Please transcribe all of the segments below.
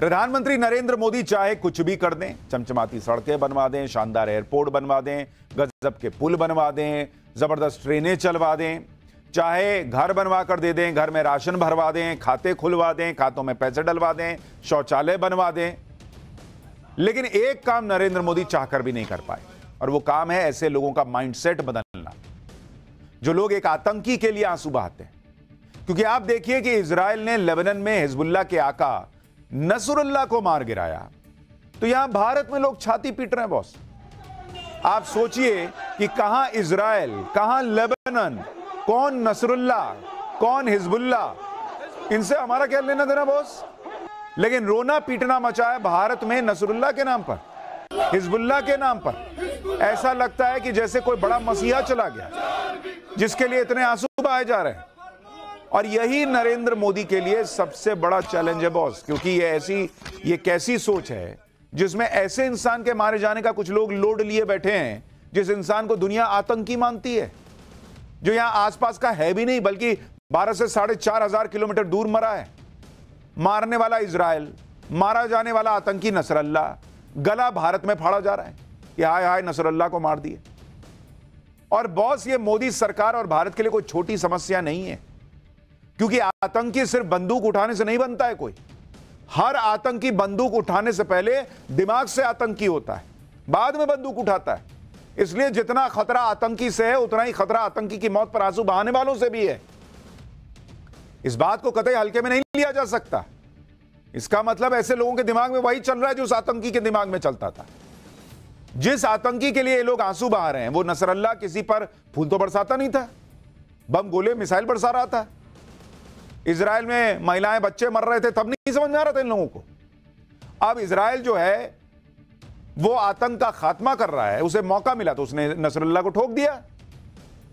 प्रधानमंत्री नरेंद्र मोदी चाहे कुछ भी कर दें, चमचमाती सड़कें बनवा दें, शानदार एयरपोर्ट बनवा दें, गजब के पुल बनवा दें, जबरदस्त ट्रेनें चलवा दें, चाहे घर बनवा कर दे दें, घर में राशन भरवा दें, खाते खुलवा दें, खातों में पैसे डलवा दें, शौचालय बनवा दें, लेकिन एक काम नरेंद्र मोदी चाहकर भी नहीं कर पाए, और वो काम है ऐसे लोगों का माइंडसेट बदलना जो लोग एक आतंकी के लिए आंसू बहाते हैं। क्योंकि आप देखिए कि इजराइल ने लेबनान में हिजबुल्लाह के आका नसरुल्लाह को मार गिराया, तो यहां भारत में लोग छाती पीट रहे हैं बॉस। आप सोचिए कि कहां इजराइल, कहां लेबनान, कौन नसरुल्लाह, कौन हिजबुल्लाह, इनसे हमारा क्या लेना देना बॉस। लेकिन रोना पीटना मचा है भारत में नसरुल्लाह के नाम पर, हिजबुल्लाह के नाम पर। ऐसा लगता है कि जैसे कोई बड़ा मसीहा चला गया जिसके लिए इतने आंसू बहाए जा रहे हैं। और यही नरेंद्र मोदी के लिए सबसे बड़ा चैलेंज है बॉस, क्योंकि ये कैसी सोच है जिसमें ऐसे इंसान के मारे जाने का कुछ लोग लोड लिए बैठे हैं जिस इंसान को दुनिया आतंकी मानती है, जो यहां आसपास का है भी नहीं बल्कि 12 से 4,500 किलोमीटर दूर मरा है। मारने वाला इजराइल, मारा जाने वाला आतंकी नसरल्लाह, गला भारत में फाड़ा जा रहा है कि हाय हाय नसरल्लाह को मार दिए। और बॉस, ये मोदी सरकार और भारत के लिए कोई छोटी समस्या नहीं है, क्योंकि आतंकी सिर्फ बंदूक उठाने से नहीं बनता है कोई। हर आतंकी बंदूक उठाने से पहले दिमाग से आतंकी होता है, बाद में बंदूक उठाता है। इसलिए जितना खतरा आतंकी से है उतना ही खतरा आतंकी की मौत पर आंसू बहाने वालों से भी है। इस बात को कतई हल्के में नहीं लिया जा सकता। इसका मतलब ऐसे लोगों के दिमाग में वही चल रहा है जो उस आतंकी के दिमाग में चलता था। जिस आतंकी के लिए ये लोग आंसू बहा रहे हैं, वो नसरल्लाह किसी पर फूल तो बरसाता नहीं था, बम गोले मिसाइल बरसा रहा था। इजराइल में महिलाएं बच्चे मर रहे थे, तब नहीं समझ में आ रहा था इन लोगों को। अब इजराइल जो है वो आतंक का खात्मा कर रहा है, उसे मौका मिला तो उसने नसरुल्लाह को ठोक दिया।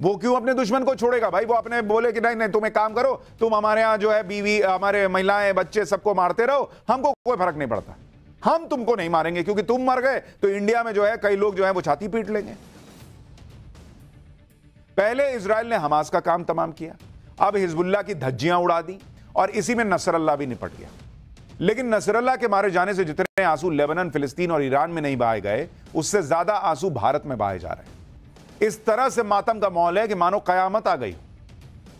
वो क्यों अपने दुश्मन को छोड़ेगा भाई। वो अपने बोले कि नहीं नहीं तुम एक काम करो, तुम हमारे यहां जो है बीवी, हमारे महिलाएं बच्चे सबको मारते रहो, हमको कोई फर्क नहीं पड़ता, हम तुमको नहीं मारेंगे, क्योंकि तुम मर गए तो इंडिया में जो है कई लोग जो है वो छाती पीट लेंगे। पहले इजराइल ने हमास का काम तमाम किया, अब हिजबुल्लाह की धज्जियां उड़ा दी, और इसी में नसरल्लाह भी निपट गया। लेकिन नसरल्लाह के मारे जाने से जितने आंसू लेबनान, फिलिस्तीन और ईरान में नहीं बहाए गए, उससे ज्यादा आंसू भारत में बहाए जा रहे हैं। इस तरह से मातम का माहौल है कि मानो कयामत आ गई।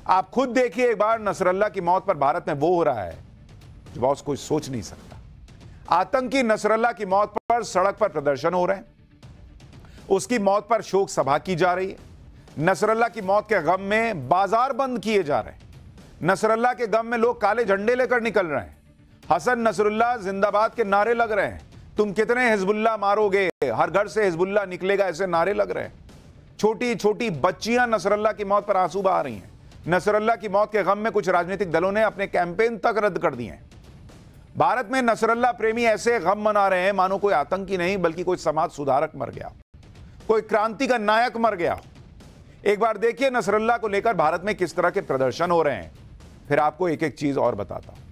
आप खुद देखिए एक बार, नसरल्लाह की मौत पर भारत में वो हो रहा है जो बॉस कोई सोच नहीं सकता। आतंकी नसरल्लाह की मौत पर सड़क पर प्रदर्शन हो रहे हैं, उसकी मौत पर शोक सभा की जा रही है, नसरल्लाह की मौत के गम में बाजार बंद किए जा रहे हैं, नसरल्लाह के गम में लोग काले झंडे लेकर निकल रहे हैं, हसन नसरुल्लाह जिंदाबाद के नारे लग रहे हैं, तुम कितने हिजबुल्लाह मारोगे, हर घर से हिजबुल्लाह निकलेगा, ऐसे नारे लग रहे हैं। छोटी छोटी बच्चियां नसरल्लाह की मौत पर आंसू बहा रही हैं। नसरल्लाह की मौत के गम में कुछ राजनीतिक दलों ने अपने कैंपेन तक रद्द कर दिए हैं। भारत में नसरल्लाह प्रेमी ऐसे गम मना रहे हैं मानो कोई आतंकी नहीं बल्कि कोई समाज सुधारक मर गया, कोई क्रांति का नायक मर गया। एक बार देखिए नसरल्लाह को लेकर भारत में किस तरह के प्रदर्शन हो रहे हैं, फिर आपको एक एक चीज और बताता हूं।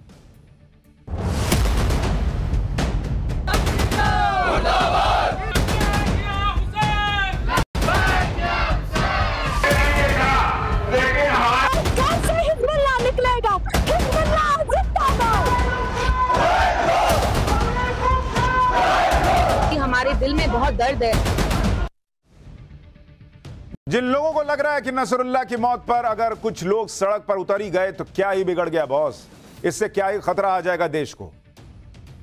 हमारे दिल में बहुत दर्द है। जिन लोगों को लग रहा है कि नसरुल्लाह की मौत पर अगर कुछ लोग सड़क पर उतर ही गए तो क्या ही बिगड़ गया बॉस, इससे क्या ही खतरा आ जाएगा देश को,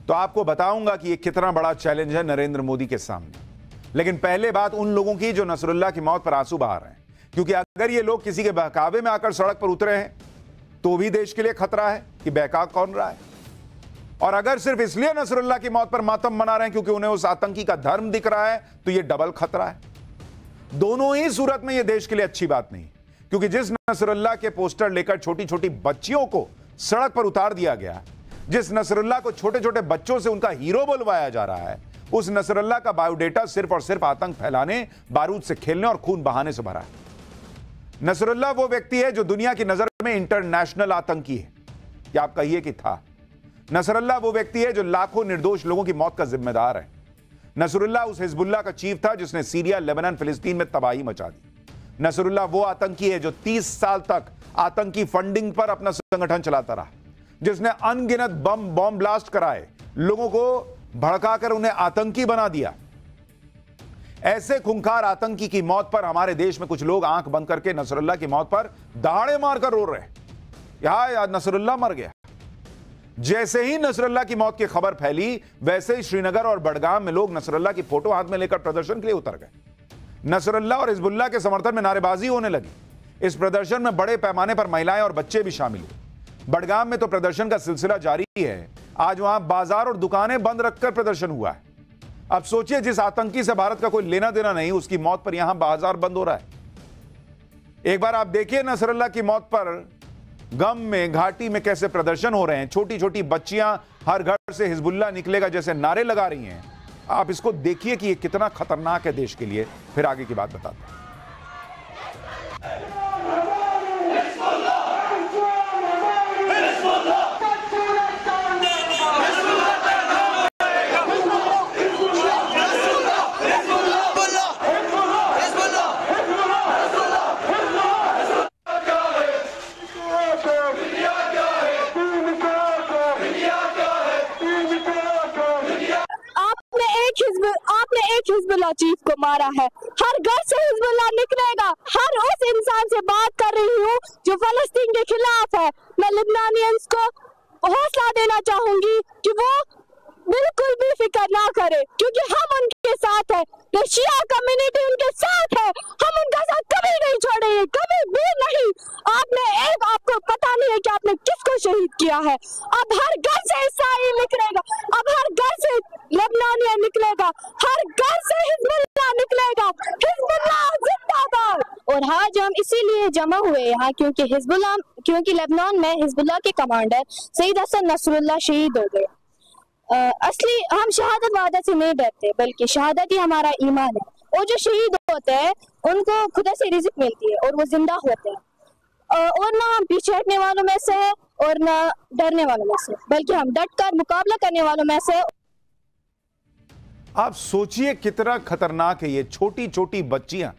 तो आपको बताऊंगा कि यह कितना बड़ा चैलेंज है नरेंद्र मोदी के सामने। लेकिन पहले बात उन लोगों की जो नसरुल्लाह की मौत पर आंसू बहा रहे हैं, क्योंकि अगर ये लोग किसी के बहकावे में आकर सड़क पर उतरे हैं तो भी देश के लिए खतरा है कि बहका कौन रहा है। और अगर सिर्फ इसलिए नसरुल्लाह की मौत पर मातम मना रहे हैं क्योंकि उन्हें उस आतंकी का धर्म दिख रहा है, तो यह डबल खतरा है। दोनों ही सूरत में यह देश के लिए अच्छी बात नहीं, क्योंकि जिस नसरुल्लाह के पोस्टर लेकर छोटी छोटी बच्चियों को सड़क पर उतार दिया गया, जिस नसरुल्लाह को छोटे छोटे बच्चों से उनका हीरो बुलवाया जा रहा है, उस नसरुल्लाह का बायोडेटा सिर्फ और सिर्फ आतंक फैलाने, बारूद से खेलने और खून बहाने से भरा है। नसरुल्लाह वो व्यक्ति है जो दुनिया की नजर में इंटरनेशनल आतंकी है, क्या आप कहिए कि था। नसरुल्लाह वो व्यक्ति है जो लाखों निर्दोष लोगों की मौत का जिम्मेदार है। नसरुल्लाह उस हिजबुल्लाह का चीफ था जिसने सीरिया, लेबनान, फिलिस्तीन में तबाही मचा दी। नसरुल्लाह वो आतंकी है जो 30 साल तक आतंकी फंडिंग पर अपना संगठन चलाता रहा, जिसने अनगिनत बम ब्लास्ट कराए, लोगों को भड़काकर उन्हें आतंकी बना दिया। ऐसे खूंखार आतंकी की मौत पर हमारे देश में कुछ लोग आंख बंद करके नसरुल्लाह की मौत पर दहाड़े मारकर रो रहे हैं। यहां नसरुल्लाह मर गया। जैसे ही नसरुल्लाह की मौत की खबर फैली, वैसे ही श्रीनगर और बडगाम में लोग नसरुल्लाह की फोटो हाथ में लेकर प्रदर्शन के लिए उतर गए। नसरुल्लाह और हिजबुल्लाह के समर्थन में नारेबाजी होने लगी। इस प्रदर्शन में बड़े पैमाने पर महिलाएं और बच्चे भी शामिल हुए। बडगाम में तो प्रदर्शन का सिलसिला जारी है। आज वहां बाजार और दुकानें बंद रखकर प्रदर्शन हुआ है। अब सोचिए, जिस आतंकी से भारत का कोई लेना देना नहीं, उसकी मौत पर यहां बाजार बंद हो रहा है। एक बार आप देखिए नसरुल्लाह की मौत पर गम में, घाटी में कैसे प्रदर्शन हो रहे हैं। छोटी छोटी बच्चियां हर घर से हिजबुल्लाह निकलेगा जैसे नारे लगा रही हैं। आप इसको देखिए कि ये कितना खतरनाक है देश के लिए। फिर आगे की बात बताते हैं। आपने एक हिजबुल्लाह चीफ को मारा है। हर घर से हिजबुल्लाह निकलेगा। हर उस इंसान से बात कर रही हूँ जो फलस्तीन के खिलाफ है। मैं लिबनानियंस को हौसला देना चाहूंगी कि वो बिल्कुल भी फिक्र ना करे, क्योंकि हम उनके साथ हैं। जो शिया कम्युनिटी उनके साथ है, हम उनका साथ कभी नहीं छोड़ेंगे, कभी भी नहीं। आपको पता नहीं है कि आपने किसको शहीद किया है। अब हर घर से ईसाई निकलेगा, अब हर घर से लेबनानियन निकलेगा, हर घर से हिजबुल्लाह निकलेगा। हिजबुल्लाह जिंदाबाद। और आज हम इसीलिए जमा हुए यहाँ क्योंकि लेबनान में हिजबुल्लाह के कमांडर सईद हसन नसरुल्लाह शहीद हो गए। असली हम शहादत वादा से नहीं डरते, बल्कि शहादत ही हमारा ईमान है। और जो शहीद होते हैं उनको खुदा से रिज़्क़ मिलती है और वो जिंदा होते हैं। और ना हम पीछे हटने वालों में से है और ना डरने वालों में से, बल्कि हम डट कर मुकाबला करने वालों में से। आप सोचिए कितना खतरनाक है ये। छोटी छोटी बच्चियां,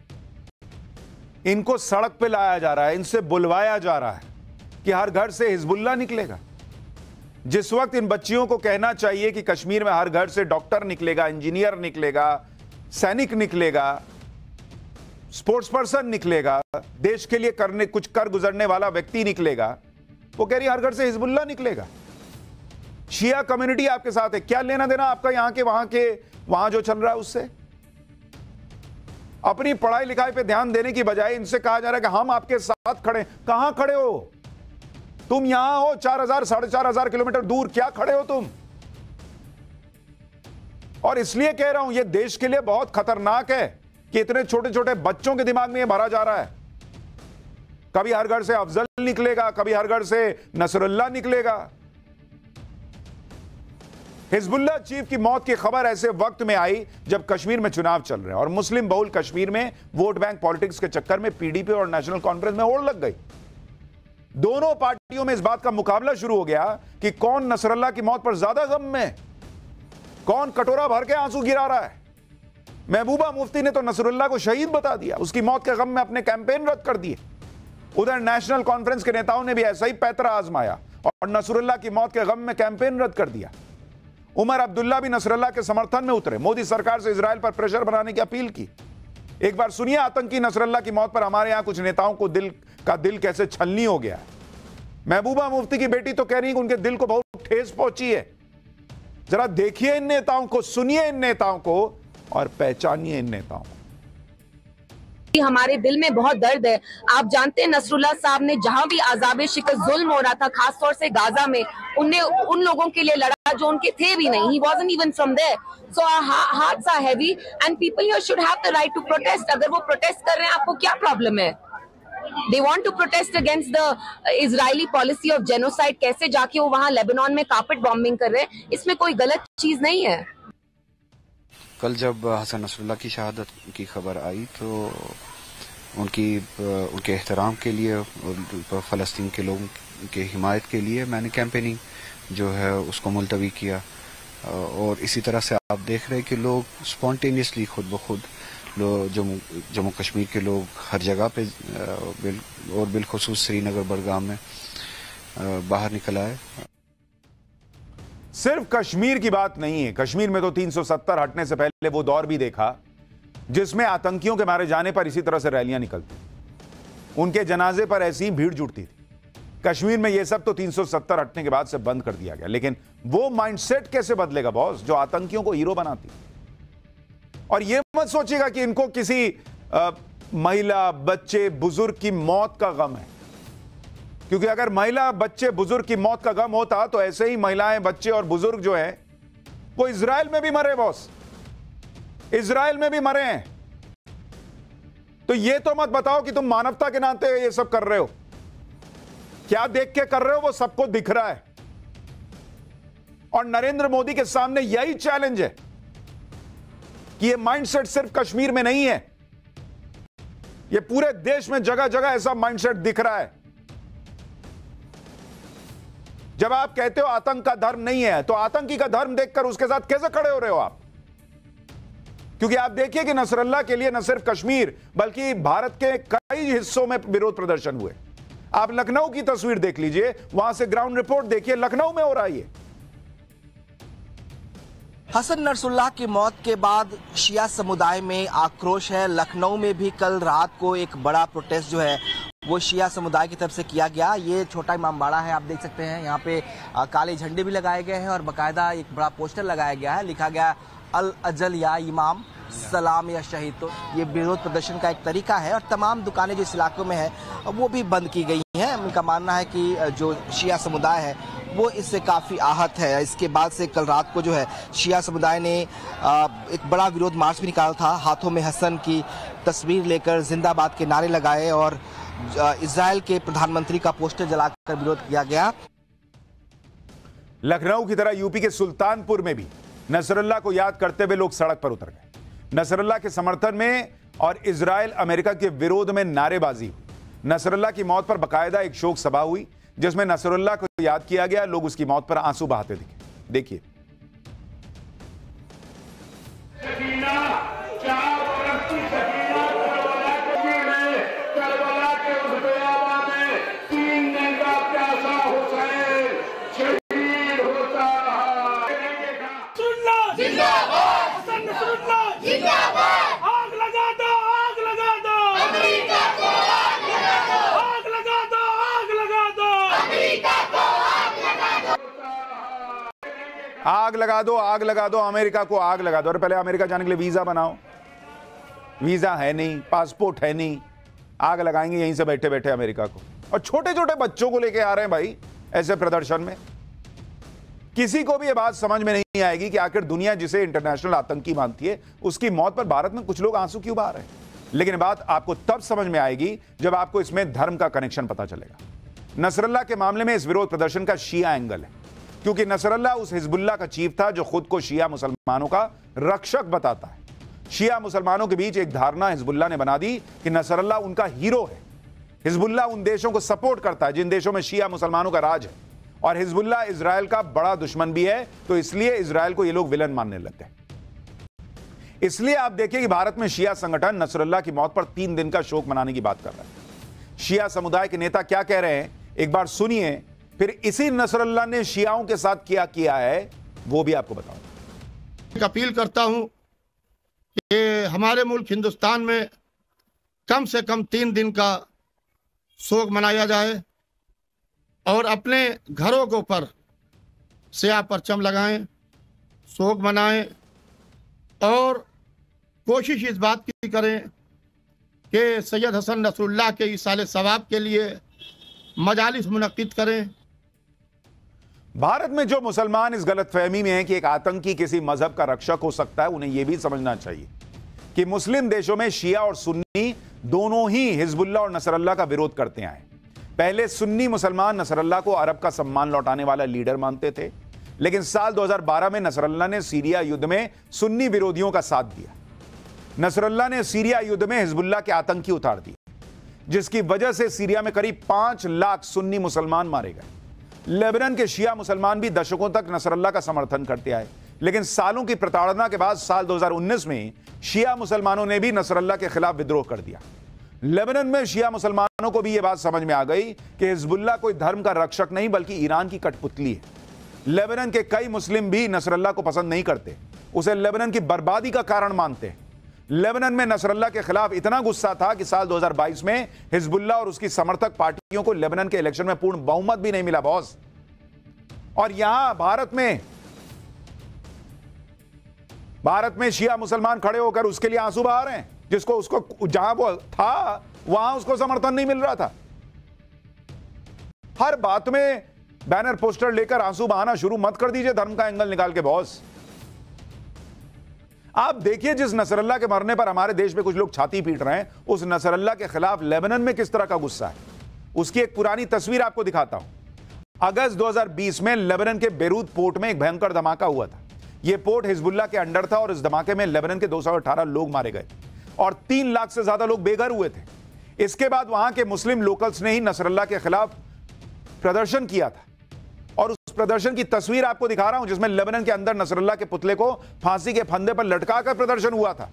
इनको सड़क पे लाया जा रहा है, इनसे बुलवाया जा रहा है कि हर घर से हिजबुल्लाह निकलेगा। जिस वक्त इन बच्चियों को कहना चाहिए कि कश्मीर में हर घर से डॉक्टर निकलेगा, इंजीनियर निकलेगा, सैनिक निकलेगा, स्पोर्ट्स पर्सन निकलेगा, देश के लिए कुछ कर गुजरने वाला व्यक्ति निकलेगा, वो कह रही हर घर से हिजबुल्लाह निकलेगा। शिया कम्युनिटी आपके साथ है, क्या लेना देना आपका यहां के वहां जो चल रहा है उससे। अपनी पढ़ाई लिखाई पे ध्यान देने की बजाय इनसे कहा जा रहा है कि हम आपके साथ खड़े। कहां खड़े हो तुम? यहां हो 4000 4,500 किलोमीटर दूर, क्या खड़े हो तुम? और इसलिए कह रहा हूं यह देश के लिए बहुत खतरनाक है कि इतने छोटे छोटे बच्चों के दिमाग में यह भरा जा रहा है। कभी हर घर से अफजल निकलेगा, कभी हर घर से नसरुल्लाह निकलेगा। हिजबुल्लाह चीफ की मौत की खबर ऐसे वक्त में आई जब कश्मीर में चुनाव चल रहे हैं और मुस्लिम बहुल कश्मीर में वोट बैंक पॉलिटिक्स के चक्कर में पीडीपी और नेशनल कॉन्फ्रेंस में होड़ लग गई। दोनों पार्टियों में इस बात का मुकाबला शुरू हो गया कि कौन नसरुल्लाह की मौत पर ज्यादा गम में, कौन कटोरा भर के आंसू गिरा रहा है। महबूबा मुफ्ती ने तो नसरुल्लाह को शहीद बता दिया, उसकी मौत के गम में अपने कैंपेन रद्द कर दिए। उधर नेशनल कॉन्फ्रेंस के नेताओं ने भी ऐसा ही पैतरा आजमाया और नसरुल्लाह की मौत के गम में कैंपेन रद्द कर दिया। उमर अब्दुल्ला भी नसरुल्लाह के समर्थन में उतरे, मोदी सरकार से इजराइल पर प्रेशर बनाने की अपील की। एक बार सुनिए आतंकी नसरुल्लाह की मौत पर हमारे यहां कुछ नेताओं को दिल कैसे छलनी हो गया है। महबूबा मुफ्ती की बेटी तो कह रही है कि उनके दिल को बहुत ठेस पहुंची है। जरा देखिए इन नेताओं को, सुनिए इन नेताओं को और पहचानिए इन नेताओं को। हमारे दिल में बहुत दर्द है। आप जानते हैं नसरुल्लाह साहब ने जहां भी आज़ाब शिकस्त जुल्म हो रहा था, खासतौर से गाजा में, उनने उन लोगों के लिए लड़ा जो उनके थे भी नहीं। He wasn't even from there. So our hearts are heavy and people here should have the right to protest. अगर वो प्रोटेस्ट कर रहे हैं, आपको क्या प्रॉब्लम है? They want to protest against the Israeli policy of genocide. कैसे जाके वो वहां लेबनान में कारपेट बॉम्बिंग कर रहे हैं, इसमें कोई गलत चीज नहीं है। कल जब हसन नसरुल्लाह की शहादत की खबर आई तो उनके एहतराम के लिए, फ़लस्तीन के लोगों के हिमायत के लिए मैंने कैंपेनिंग जो है उसको मुलतवी किया। और इसी तरह से आप देख रहे हैं कि लोग स्पॉन्टेनियसली खुद ब खुद जम्मू कश्मीर के लोग हर जगह पे और बिलखुसूस श्रीनगर बडगाम में बाहर निकल आए। सिर्फ कश्मीर की बात नहीं है। कश्मीर में तो 370 हटने से पहले वो दौर भी देखा जिसमें आतंकियों के मारे जाने पर इसी तरह से रैलियां निकलती, उनके जनाजे पर ऐसी भीड़ जुटती थी। कश्मीर में ये सब तो 370 हटने के बाद से बंद कर दिया गया, लेकिन वो माइंडसेट कैसे बदलेगा बॉस जो आतंकियों को हीरो बनाती। और ये मत सोचिएगा कि इनको किसी महिला, बच्चे, बुजुर्ग की मौत का गम है, क्योंकि अगर महिला, बच्चे, बुजुर्ग की मौत का गम होता तो ऐसे ही महिलाएं, बच्चे और बुजुर्ग जो हैं वो इजराइल में भी मरे बॉस, इजराइल में भी मरे हैं। तो ये तो मत बताओ कि तुम मानवता के नाते ये सब कर रहे हो। क्या देख के कर रहे हो वो सबको दिख रहा है। और नरेंद्र मोदी के सामने यही चैलेंज है कि ये माइंडसेट सिर्फ कश्मीर में नहीं है, ये पूरे देश में जगह जगह ऐसा माइंडसेट दिख रहा है। जब आप कहते हो आतंक का धर्म नहीं है, तो आतंकी का धर्म देखकर उसके साथ कैसे खड़े हो रहे हो आप? क्योंकि आप देखिए कि नसरल्ला के लिए न सिर्फ कश्मीर बल्कि भारत के कई हिस्सों में विरोध प्रदर्शन हुए। आप लखनऊ की तस्वीर देख लीजिए, वहां से ग्राउंड रिपोर्ट देखिए, लखनऊ में हो रहा है। हसन नसरुल्लाह की मौत के बाद शिया समुदाय में आक्रोश है। लखनऊ में भी कल रात को एक बड़ा प्रोटेस्ट जो है वो शिया समुदाय की तरफ से किया गया। ये छोटा इमामबाड़ा है, आप देख सकते हैं। यहाँ पे काले झंडे भी लगाए गए हैं और बाकायदा एक बड़ा पोस्टर लगाया गया है, लिखा गया अल अजल या इमाम, सलाम या शहीद। तो ये विरोध प्रदर्शन का एक तरीका है और तमाम दुकानें जो इस इलाकों में है वो भी बंद की गई हैं। उनका मानना है कि जो शिया समुदाय है वो इससे काफ़ी आहत है। इसके बाद से कल रात को जो है शिया समुदाय ने एक बड़ा विरोध मार्च भी निकाला था, हाथों में हसन की तस्वीर लेकर जिंदाबाद के नारे लगाए और इजराइल के प्रधानमंत्री का पोस्टर जलाकर विरोध किया गया। लखनऊ की तरह यूपी के सुल्तानपुर में भी नसरल्ला को याद करते हुए लोग सड़क पर उतर गए। नसरल्ला के समर्थन में और इजराइल अमेरिका के विरोध में नारेबाजी हुई। नसरल्ला की मौत पर बकायदा एक शोक सभा हुई जिसमें नसरल्ला को याद किया गया। लोग उसकी मौत पर आंसू बहाते दिखे। देखिए। आग लगा दो, आग लगा दो, अमेरिका को आग लगा दो। और पहले अमेरिका जाने के लिए वीजा बनाओ, वीजा है नहीं, पासपोर्ट है नहीं, आग लगाएंगे यहीं से बैठे बैठे अमेरिका को। और छोटे छोटे बच्चों को लेके आ रहे हैं भाई ऐसे प्रदर्शन में। किसी को भी ये बात समझ में नहीं आएगी कि आखिर दुनिया जिसे इंटरनेशनल आतंकी मानती है उसकी मौत पर भारत में कुछ लोग आंसू क्यों बहा रहे हैं। लेकिन बात आपको तब समझ में आएगी जब आपको इसमें धर्म का कनेक्शन पता चलेगा। नसरल्ला के मामले में इस विरोध प्रदर्शन का शिया एंगल है, क्योंकि नसरल्ला उस हिजबुल्लाह का चीफ था जो खुद को शिया मुसलमानों का रक्षक बताता है। शिया मुसलमानों के बीच एक धारणा हिजबुल्लाह ने बना दी कि नसरल्ला उनका हीरो है। हिजबुल्लाह उन देशों को सपोर्ट करता है जिन देशों में शिया मुसलमानों का राज है, और हिजबुल्लाह इजराइल का बड़ा दुश्मन भी है, तो इसलिए इजराइल को ये लोग विलन मानने लग गए। इसलिए आप देखिए कि भारत में शिया संगठन नसरल्ला की मौत पर 3 दिन का शोक मनाने की बात कर रहा है। शिया समुदाय के नेता क्या कह रहे हैं एक बार सुनिए, फिर इसी नसरल्ला ने शियाओं के साथ क्या किया है वो भी आपको बताऊंगा। अपील करता हूं कि हमारे मुल्क हिंदुस्तान में कम से कम 3 दिन का शोक मनाया जाए और अपने घरों के ऊपर स्याह परचम लगाएं, शोक मनाएं और कोशिश इस बात की करें कि सैयद हसन नसरुल्लाह के इसाले सवाब के लिए मजालिस मुनक्किद करें। भारत में जो मुसलमान इस गलतफहमी में है कि एक आतंकी किसी मजहब का रक्षक हो सकता है, उन्हें यह भी समझना चाहिए कि मुस्लिम देशों में शिया और सुन्नी दोनों ही हिजबुल्लाह और नसरल्लाह का विरोध करते आए। पहले सुन्नी मुसलमान नसरल्लाह को अरब का सम्मान लौटाने वाला लीडर मानते थे, लेकिन साल 2012 में नसरल्लाह ने सीरिया युद्ध में सुन्नी विरोधियों का साथ दिया। नसरल्लाह ने सीरिया युद्ध में हिजबुल्लाह के आतंकी उतार दिए, जिसकी वजह से सीरिया में करीब 5 लाख सुन्नी मुसलमान मारे गए। लेबनान के शिया मुसलमान भी दशकों तक नसरल्लाह का समर्थन करते आए, लेकिन सालों की प्रताड़ना के बाद साल 2019 में शिया मुसलमानों ने भी नसरल्लाह के खिलाफ विद्रोह कर दिया। लेबनान में शिया मुसलमानों को भी यह बात समझ में आ गई कि हिजबुल्लाह कोई धर्म का रक्षक नहीं बल्कि ईरान की कठपुतली है। लेबनान के कई मुस्लिम भी नसरल्लाह को पसंद नहीं करते, उसे लेबनान की बर्बादी का कारण मानते हैं। लेबनान में नसरल्लाह के खिलाफ इतना गुस्सा था कि साल 2022 में हिजबुल्लाह और उसकी समर्थक पार्टियों को लेबनान के इलेक्शन में पूर्ण बहुमत भी नहीं मिला बॉस। और यहां भारत में शिया मुसलमान खड़े होकर उसके लिए आंसू बहा रहे हैं, जिसको उसको जहां वो था वहां उसको समर्थन नहीं मिल रहा था। हर बात में बैनर पोस्टर लेकर आंसू बहाना शुरू मत कर दीजिए धर्म का एंगल निकाल के बॉस। आप देखिए जिस नसरल्लाह के मरने पर हमारे देश में कुछ लोग छाती पीट रहे हैं, उस नसरल्लाह के खिलाफ लेबनान में किस तरह का गुस्सा है। उसकी एक पुरानी तस्वीर आपको दिखाता हूं। अगस्त 2020 में लेबनान के बेरूत पोर्ट में एक भयंकर धमाका हुआ था। यह पोर्ट हिजबुल्लाह के अंडर था और इस धमाके में लेबनान के 218 लोग मारे गए और 3 लाख से ज्यादा लोग बेघर हुए थे। इसके बाद वहां के मुस्लिम लोकल्स ने ही नसरल्लाह के खिलाफ प्रदर्शन किया था और उस प्रदर्शन की तस्वीर आपको दिखा रहा हूं, जिसमें लेबनान के अंदर नसरल्लाह के पुतले को फांसी के फंदे पर लटकाकर प्रदर्शन हुआ था।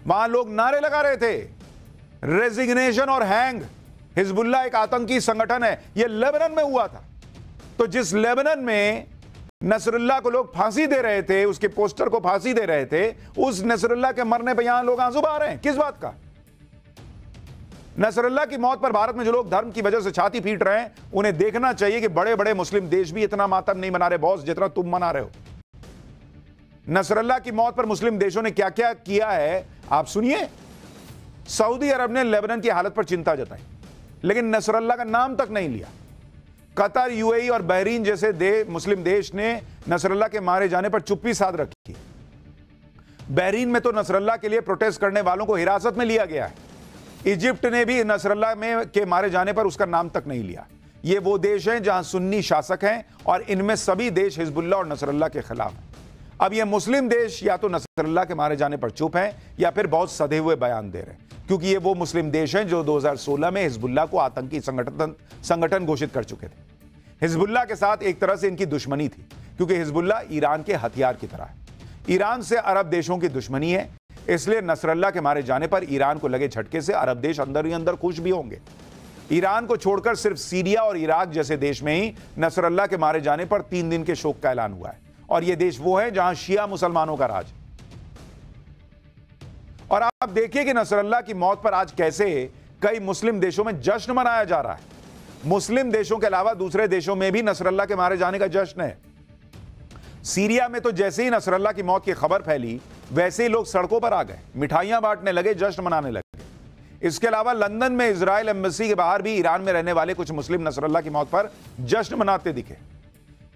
वहां लोग नारे लगा रहे थे, रेजिग्नेशन और हैंग, हिजबुल्लाह एक आतंकी संगठन है। यह लेबनान में हुआ था। तो जिस लेबनान में नसरुल्लाह को लोग फांसी दे रहे थे, उसके पोस्टर को फांसी दे रहे थे, उस नसरुल्लाह के मरने पर यहां लोग आंसू बहा रहे हैं। किस बात का? नसरुल्लाह की मौत पर भारत में जो लोग धर्म की वजह से छाती पीट रहे हैं, उन्हें देखना चाहिए कि बड़े बड़े मुस्लिम देश भी इतना मातम नहीं मना रहे बॉस, जितना तुम मना रहे हो। नसरुल्लाह की मौत पर मुस्लिम देशों ने क्या क्या किया है आप सुनिए। सऊदी अरब ने लेबनान की हालत पर चिंता जताई, लेकिन नसरुल्लाह का नाम तक नहीं लिया। कतर, यूएई और बहरीन जैसे मुस्लिम देश ने नसरुल्लाह के मारे जाने पर चुप्पी साध रखी। बहरीन में तो नसरुल्लाह के लिए प्रोटेस्ट करने वालों को हिरासत में लिया गया है। इजिप्ट ने भी नसरुल्लाह के मारे जाने पर उसका नाम तक नहीं लिया। ये वो देश हैं जहां सुन्नी शासक हैं और इनमें सभी देश हिजबुल्लाह और नसरुल्लाह के खिलाफ हैं। अब ये मुस्लिम देश या तो नसरुल्लाह के मारे जाने पर चुप हैं या फिर बहुत सधे हुए बयान दे रहे हैं, क्योंकि ये वो मुस्लिम देश हैं जो 2016 में हिजबुल्लाह को आतंकी संगठन घोषित कर चुके थे। हिजबुल्लाह के साथ एक तरह से इनकी दुश्मनी थी, क्योंकि हिजबुल्लाह ईरान के हथियार की तरह है। ईरान से अरब देशों की दुश्मनी है, इसलिए नसरुल्लाह के मारे जाने पर ईरान को लगे झटके से अरब देश अंदर ही अंदर खुश भी होंगे। ईरान को छोड़कर सिर्फ सीरिया और इराक जैसे देश में ही नसरुल्लाह के मारे जाने पर 3 दिन के शोक का ऐलान हुआ है, और ये देश वो है जहां शिया मुसलमानों का राज। और आप देखिए कि नसरुल्लाह की मौत पर आज कैसे कई मुस्लिम देशों में जश्न मनाया जा रहा है। मुस्लिम देशों के अलावा दूसरे देशों में भी नसरुल्लाह के मारे जाने का जश्न है। सीरिया में तो जैसे ही नसरुल्लाह की मौत की खबर फैली, वैसे ही लोग सड़कों पर आ गए, मिठाइयां बांटने लगे, जश्न मनाने लगे। इसके अलावा लंदन में इजराइल एम्बेसी के बाहर भी ईरान में रहने वाले कुछ मुस्लिम नसरुल्लाह की मौत पर जश्न मनाते दिखे।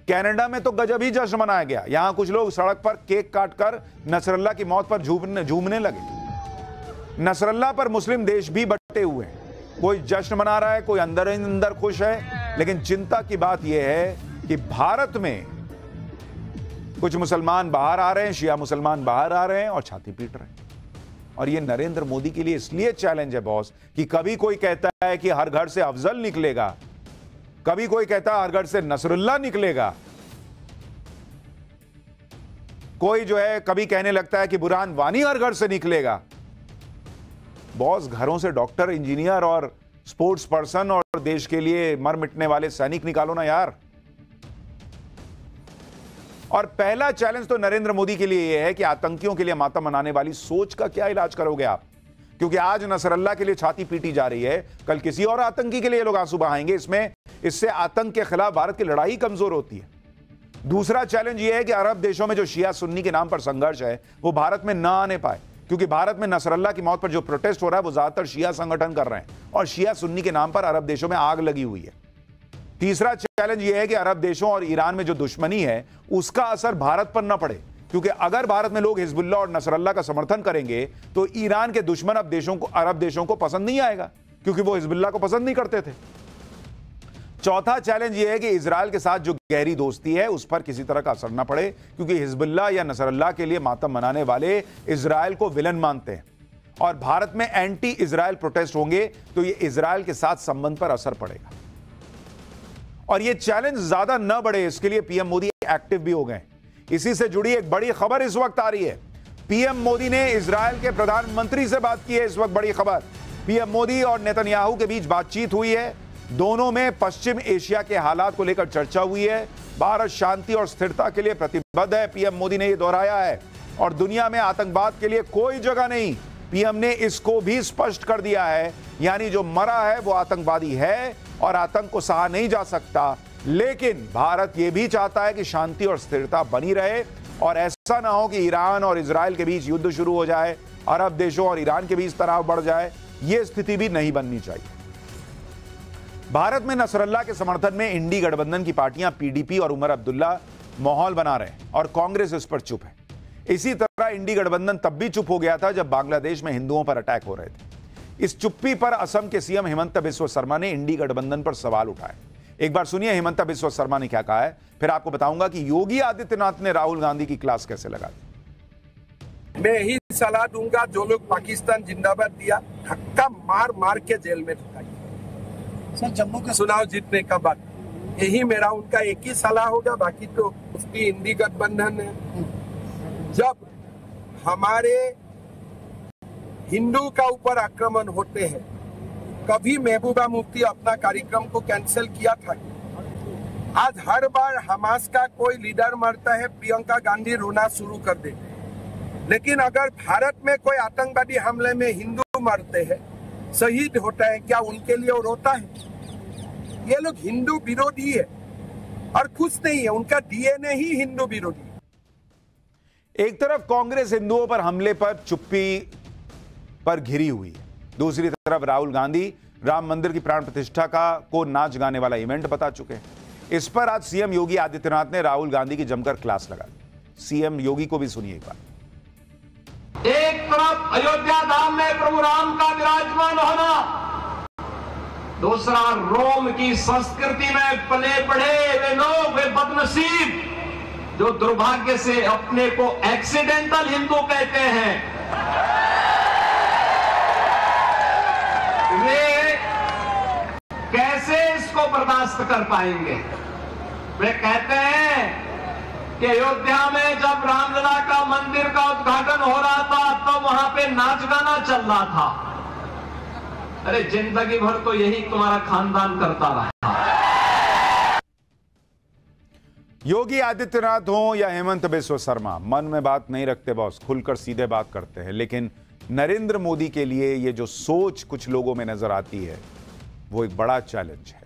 कनाडा में तो गजब ही जश्न मनाया गया। यहां कुछ लोग सड़क पर केक काटकर नसरुल्लाह की मौत पर झूमने लगे। नसरुल्लाह पर मुस्लिम देश भी बटे हुए हैं, कोई जश्न मना रहा है, कोई अंदर ही अंदर खुश है। लेकिन चिंता की बात यह है कि भारत में कुछ मुसलमान बाहर आ रहे हैं, शिया मुसलमान बाहर आ रहे हैं और छाती पीट रहे हैं। और ये नरेंद्र मोदी के लिए इसलिए चैलेंज है बॉस कि कभी कोई कहता है कि हर घर से अफजल निकलेगा, कभी कोई कहता है हर घर से नसरुल्लाह निकलेगा, कोई जो है कभी कहने लगता है कि बुरहान वानी हर घर से निकलेगा। बॉस, घरों से डॉक्टर, इंजीनियर और स्पोर्ट्स पर्सन और देश के लिए मर मिटने वाले सैनिक निकालो ना यार। और पहला चैलेंज तो नरेंद्र मोदी के लिए यह है कि आतंकियों के लिए मातम मनाने वाली सोच का क्या इलाज करोगे आप? क्योंकि आज नसरुल्लाह के लिए छाती पीटी जा रही है, कल किसी और आतंकी के लिए लोग आंसू बहाएंगे। इससे आतंक के खिलाफ भारत की लड़ाई कमजोर होती है। दूसरा चैलेंज यह है कि अरब देशों में जो शिया सुन्नी के नाम पर संघर्ष है वो भारत में ना आने पाए, क्योंकि भारत में नसरुल्लाह की मौत पर जो प्रोटेस्ट हो रहा है वो ज्यादातर शिया संगठन कर रहे हैं और शिया सुन्नी के नाम पर अरब देशों में आग लगी हुई है। तीसरा चैलेंज यह है कि अरब देशों और ईरान में जो दुश्मनी है उसका असर भारत पर न पड़े, क्योंकि अगर भारत में लोग हिजबुल्लाह और नसरुल्लाह का समर्थन करेंगे तो ईरान के दुश्मन अरब देशों को पसंद नहीं आएगा, क्योंकि वो हिजबुल्लाह को पसंद नहीं करते थे। चौथा चैलेंज यह है कि इजराइल के साथ जो गहरी दोस्ती है उस पर किसी तरह का असर न पड़े, क्योंकि हिजबुल्लाह या नसरुल्लाह के लिए मातम मनाने वाले इजराइल को विलन मानते हैं और भारत में एंटी इजराइल प्रोटेस्ट होंगे तो ये इजराइल के साथ संबंध पर असर पड़ेगा। और ये चैलेंज ज्यादा न बढ़े, इसके लिए पीएम मोदी एक्टिव भी हो गए। इसी से जुड़ी एक बड़ी खबर इस वक्त आ रही है। पीएम मोदी ने इजराइल के प्रधानमंत्री से बात की है। इस वक्त बड़ी खबर, पीएम मोदी और नेतन्याहू के बीच बातचीत हुई है। दोनों में पश्चिम एशिया के हालात को लेकर चर्चा हुई है। भारत शांति और स्थिरता के लिए प्रतिबद्ध है, पीएम मोदी ने यह दोहराया है। और दुनिया में आतंकवाद के लिए कोई जगह नहीं, पीएम ने इसको भी स्पष्ट कर दिया है। यानी जो मरा है वो आतंकवादी है और आतंक को सहा नहीं जा सकता। लेकिन भारत यह भी चाहता है कि शांति और स्थिरता बनी रहे और ऐसा ना हो कि ईरान और इजराइल के बीच युद्ध शुरू हो जाए, अरब देशों और ईरान के बीच तनाव बढ़ जाए। यह स्थिति भी नहीं बननी चाहिए। भारत में नसरल्ला के समर्थन में इंडी गठबंधन की पार्टियां पीडीपी और उमर अब्दुल्ला माहौल बना रहे हैं और कांग्रेस इस पर चुप है। इसी तरह इंडी गठबंधन तब भी चुप हो गया था जब बांग्लादेश में हिंदुओं पर अटैक हो रहे थे। इस चुप्पी पर असम के सीएम हिमंत बिस्वा शर्मा ने इंडी गठबंधन पर सवाल उठाए। एक बार सुनिए हिमंत बिस्वा शर्मा ने क्या कहा है, फिर आपको बताऊंगा कि योगी आदित्यनाथ ने राहुल गांधी की क्लास कैसे लगा दी। मैं यही सलाह दूंगा, जो लोग पाकिस्तान जिंदाबाद दिया, धक्का मार मार के जेल में ढुकाइए। सर जम्मू का चुनाव जीतने का बाद यही मेरा उनका एक ही सलाह होगा। बाकी तो उसकी इंडी गठबंधन है। जब हमारे हिंदू का ऊपर आक्रमण होते हैं, कभी महबूबा मुफ्ती अपना कार्यक्रम को कैंसिल किया था। आज हर बार हमास का कोई लीडर मरता है, प्रियंका गांधी रोना शुरू कर देते हैं। लेकिन अगर भारत में कोई आतंकवादी हमले में हिंदू मरते हैं, शहीद होता है, क्या उनके लिए वो रोता है? ये लोग हिंदू विरोधी है और खुश नहीं है, उनका डीएनए ही हिंदू विरोधी है। एक तरफ कांग्रेस हिंदुओं पर हमले पर चुप्पी पर घिरी हुई है, दूसरी तरफ राहुल गांधी राम मंदिर की प्राण प्रतिष्ठा को नाच गाने वाला इवेंट बता चुके हैं। इस पर आज सीएम योगी आदित्यनाथ ने राहुल गांधी की जमकर क्लास लगा दी। सीएम योगी को भी सुनिए एक बार। एक तरफ अयोध्या धाम में प्रभु राम का विराजमान होना, दूसरा रोम की संस्कृति में पले बढ़े वे लोग, वे बदनसीब जो दुर्भाग्य से अपने को एक्सीडेंटल हिंदू कहते हैं, वे कैसे इसको बर्दाश्त कर पाएंगे? वे कहते हैं कि अयोध्या में जब रामलला का मंदिर का उद्घाटन हो रहा था तो वहां पे नाच गाना चल रहा था। अरे जिंदगी भर तो यही तुम्हारा खानदान करता रहा। योगी आदित्यनाथ हो या हेमंत बिस्वा शर्मा, मन में बात नहीं रखते बॉस, खुलकर सीधे बात करते हैं। लेकिन नरेंद्र मोदी के लिए ये जो सोच कुछ लोगों में नजर आती है वो एक बड़ा चैलेंज है।